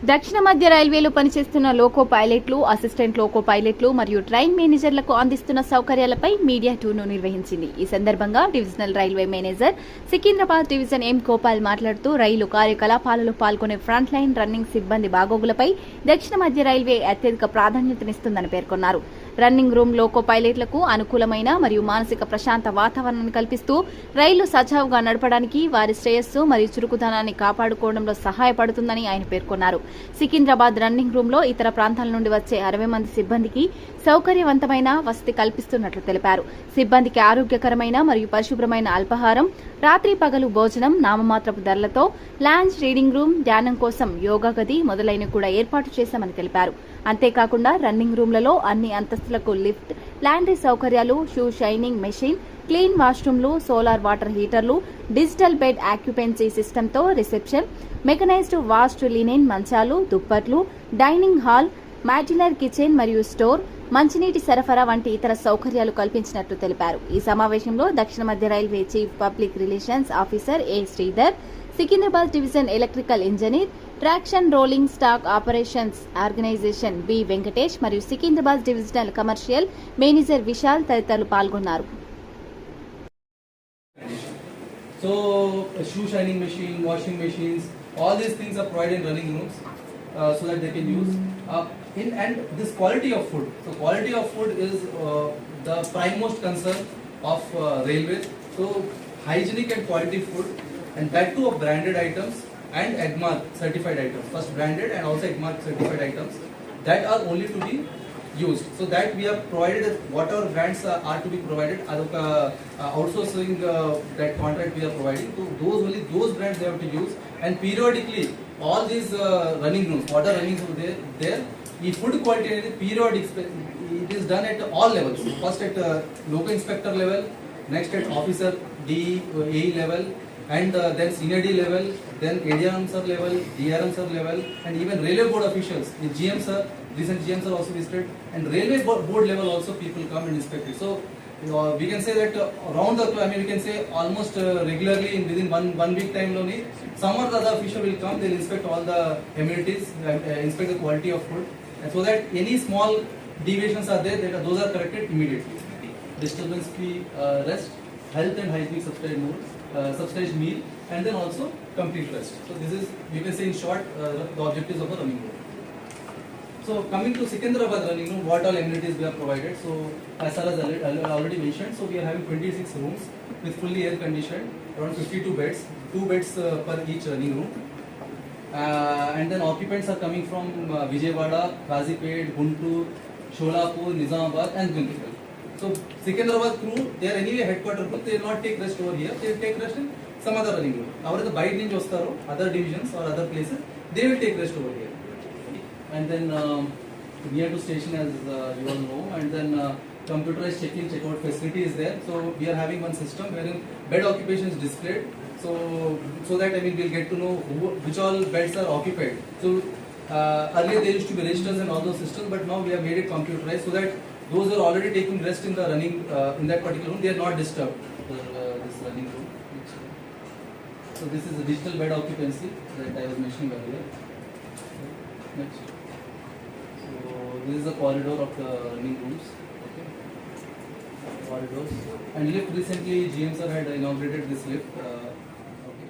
దక్షిణ మధ్య రైల్వేలో పనిచేస్తున్న లోకో పైలట్లు, అసిస్టెంట్ లోకో పైలట్లు మరియు ట్రైన్ మేనేజర్లకు అందిస్తున్న సౌకర్యాలపై మీడియా టూర్ను నిర్వహించింది. ఈ సందర్భంగా divisional railway manager Secunderabad division M Gopal మాట్లాడుతూ రైలు కార్యకలాపాలలో పాల్గొనే ఫ్రంట్ లైన్ రన్నింగ్ సిబ్బంది బాగోగులపై దక్షిణ మధ్య రైల్వే అత్యధిక ప్రాధాన్యతనిస్తుందని పేర్కొన్నారు. రన్నింగ్ రూమ్ లోకో పైలట్లకు అనుకూలమైన మరియు మానసిక ప్రశాంత వాతావరణాన్ని కల్పిస్తూ రైలు సజావుగా నడపడానికి వారి శ్రేయస్సు మరియు చురుకుదనాన్ని కాపాడుకోవడంలో సహాయపడుతుందని ఆయన పేర్కొన్నారు. సికింద్రాబాద్ రన్నింగ్ రూమ్ లో ఇతర ప్రాంతాల నుండి వచ్చే 60 మంది సిబ్బందికి సౌకర్యవంతమైన వసతి కల్పిస్తున్నట్లు తెలిపారు. సిబ్బందికి ఆరోగ్యకరమైన మరియు పరిశుభ్రమైన అల్పాహారం, రాత్రి పగలు భోజనం, నామమాత్రపు ధరలతో లాంజ్, రీడింగ్ రూమ్, ధ్యానం కోసం యోగా గది మొదలైనవి కూడా ఏర్పాటు చేశామని తెలిపారు. అంతేకాకుండా రన్నింగ్ రూమ్లలో అన్ని అంతస్తులకు లిఫ్ట్, లాండ్రీ సౌకర్యాలు, షూ షైనింగ్ మెషిన్, క్లీన్ వాష్రూమ్లు, సోలార్ వాటర్ హీటర్లు, డిజిటల్ బెడ్ ఆక్యుపెన్సీ సిస్టంతో రిసెప్షన్, మెకనైజ్డ్ వాష్డ్ లినెన్ మంచాలు, దుప్పట్లు, డైనింగ్ హాల్, మాడ్యులర్ కిచెన్ మరియు స్టోర్, మంచినీటి సరఫరా వంటి ఇతర సౌకర్యాలు కల్పించినట్లు తెలిపారు. ఈ సమావేశంలో దక్షిణ మధ్య railway chief public relations officer A Sridhar, Secunderabad division electrical engineer, traction rolling stock operations organisation B Venkatesh మరియు Secunderabad divisional commercial manager Vishal తదితరులు పాల్గొన్నారు. So, shoe shining machine, washing machines, all these things are provided in running rooms so that they can use. And this quality of food. So, quality of food is the primemost concern of railways. So, hygienic and quality food, and that too of branded items and EGMARC certified items. First branded and also EGMARC certified items that are only to be used. So that we have provided whatever brands are to be provided, outsourcing that contract we are providing. So those only those brands they have to use, and periodically all these running rooms, what are running rooms there, the food quality and periodic it is done at all levels. First at local inspector level, next at officer D A level, and then senior D level, then ADM sir level, DRM sir level, and even railway board officials, the GM sir, recent GM sir also visited, and railway board level also people come and inspect it. So we can say that around the clock, I mean we can say almost regularly in within one week time only, some or the other official will come, they will inspect all the amenities, inspect the quality of food, and so that any small deviations are there, that those are corrected immediately. Disturbance free rest, health and hygienic subsidized meal, and then also complete rest. So this is, you can say in short, the objectives of a running room. So coming to Sikandrabad running room, what all amenities we have provided. So as far as already mentioned, so we are having 26 rooms with fully air conditioned, around 52 beds, 2 beds per each running room. And then occupants are coming from Vijayawada, Kazipet, Guntur, Sholapur, Nizamabad and Guntur. So Sikandrabad crew, they are anyway headquarter crew, they will not take rest over here, they will take rest in some other running room. Our the bite range ostaro, other divisions or other places, they will take rest over here. And then near to station, as you all know, and then computerized check-in, check-out facility is there. So we are having one system wherein bed occupation is displayed. So that I mean we'll get to know which all beds are occupied. So earlier there used to be registers and all those systems, but now we have made it computerized so that those who are already taking rest in the running in that particular room, they are not disturbed. This running room. So this is the digital bed occupancy that I was mentioning earlier. Next. So this is the corridor of the running rooms. Okay. Corridors and lift. Recently, GM sir had inaugurated this lift. Okay.